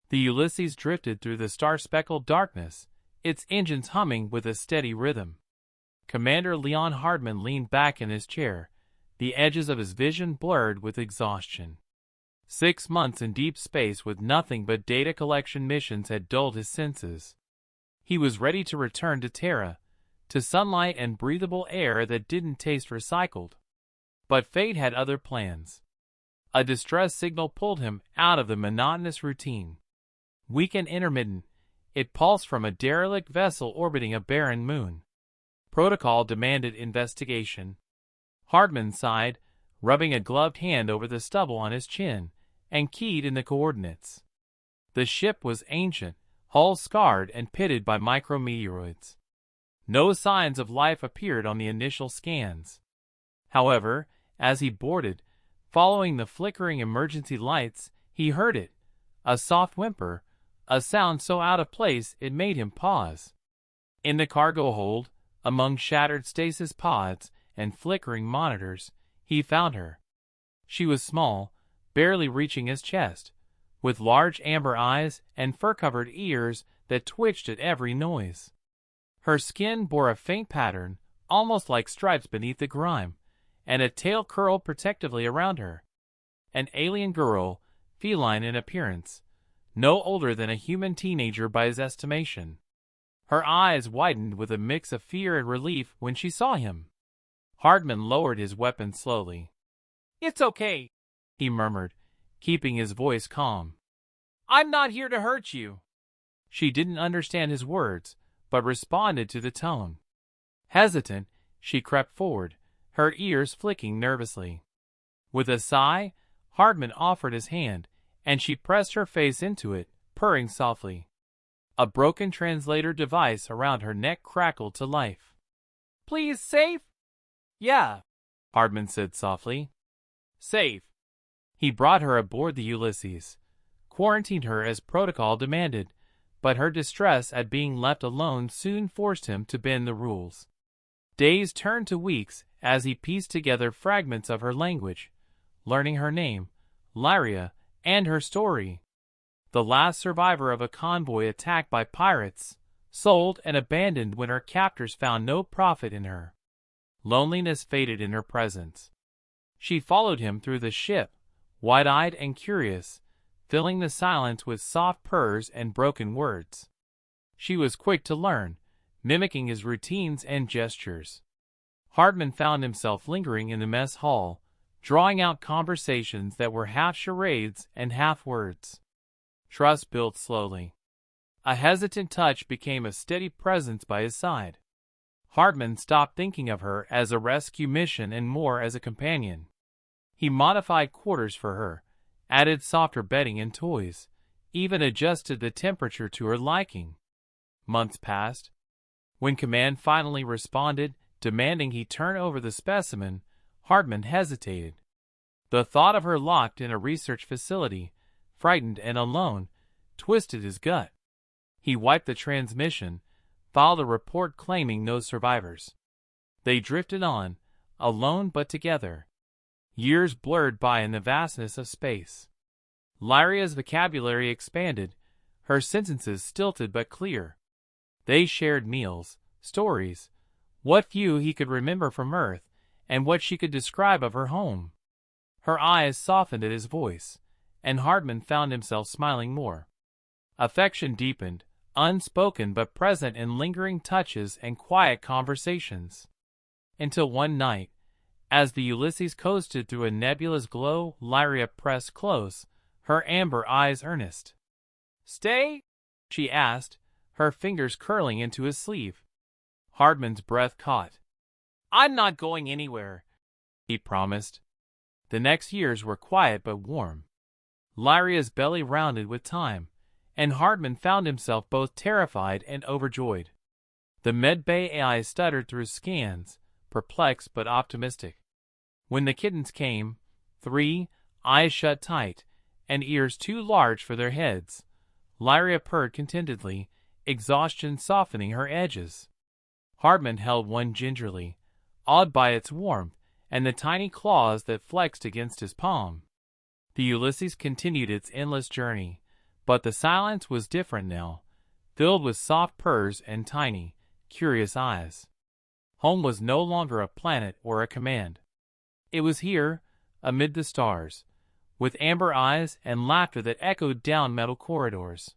The Ulysses drifted through the star-speckled darkness, its engines humming with a steady rhythm. Commander Leon Hartman leaned back in his chair, the edges of his vision blurred with exhaustion. 6 months in deep space with nothing but data collection missions had dulled his senses. He was ready to return to Terra, to sunlight and breathable air that didn't taste recycled. But fate had other plans. A distress signal pulled him out of the monotonous routine. Weak and intermittent, it pulsed from a derelict vessel orbiting a barren moon. Protocol demanded investigation. Hartman sighed, rubbing a gloved hand over the stubble on his chin, and keyed in the coordinates. The ship was ancient, hull scarred and pitted by micrometeoroids. No signs of life appeared on the initial scans. However, as he boarded, following the flickering emergency lights, he heard it, a soft whimper, a sound so out of place it made him pause. In the cargo hold, among shattered stasis pods and flickering monitors, he found her. She was small, barely reaching his chest, with large amber eyes and fur-covered ears that twitched at every noise. Her skin bore a faint pattern, almost like stripes beneath the grime, and a tail curled protectively around her. An alien girl, feline in appearance, no older than a human teenager by his estimation. Her eyes widened with a mix of fear and relief when she saw him. Hartman lowered his weapon slowly. "It's okay," he murmured, keeping his voice calm. "I'm not here to hurt you." She didn't understand his words, but responded to the tone. Hesitant, she crept forward, her ears flicking nervously. With a sigh, Hartman offered his hand, and she pressed her face into it, purring softly. A broken translator device around her neck crackled to life. "Please, safe?" "Yeah," Hartman said softly. "Safe." He brought her aboard the Ulysses, quarantined her as protocol demanded, but her distress at being left alone soon forced him to bend the rules. Days turned to weeks as he pieced together fragments of her language, learning her name, Lyria, and her story. The last survivor of a convoy attacked by pirates, sold and abandoned when her captors found no profit in her. Loneliness faded in her presence. She followed him through the ship, wide-eyed and curious, filling the silence with soft purrs and broken words. She was quick to learn, mimicking his routines and gestures. Hartman found himself lingering in the mess hall, drawing out conversations that were half charades and half words. Trust built slowly. A hesitant touch became a steady presence by his side. Hartman stopped thinking of her as a rescue mission and more as a companion. He modified quarters for her, added softer bedding and toys, even adjusted the temperature to her liking. Months passed. When command finally responded, demanding he turn over the specimen, Hartman hesitated. The thought of her locked in a research facility, frightened and alone, twisted his gut. He wiped the transmission, filed a report claiming no survivors. They drifted on, alone but together. Years blurred by in the vastness of space. Lyria's vocabulary expanded, her sentences stilted but clear. They shared meals, stories, what few he could remember from Earth, and what she could describe of her home. Her eyes softened at his voice, and Hartman found himself smiling more. Affection deepened, unspoken but present in lingering touches and quiet conversations. Until one night, as the Ulysses coasted through a nebulous glow, Lyria pressed close, her amber eyes earnest. "Stay?" she asked, her fingers curling into his sleeve. Hartman's breath caught. "I'm not going anywhere," he promised. The next years were quiet but warm. Lyria's belly rounded with time, and Hartman found himself both terrified and overjoyed. The medbay AI stuttered through scans, perplexed but optimistic. When the kittens came, 3, eyes shut tight, and ears too large for their heads, Lyria purred contentedly, exhaustion softening her edges. Hartman held one gingerly, awed by its warmth and the tiny claws that flexed against his palm. The Ulysses continued its endless journey, But the silence was different now, filled with soft purrs and tiny, curious eyes. Home was no longer a planet or a command. It was here, amid the stars, with amber eyes and laughter that echoed down metal corridors.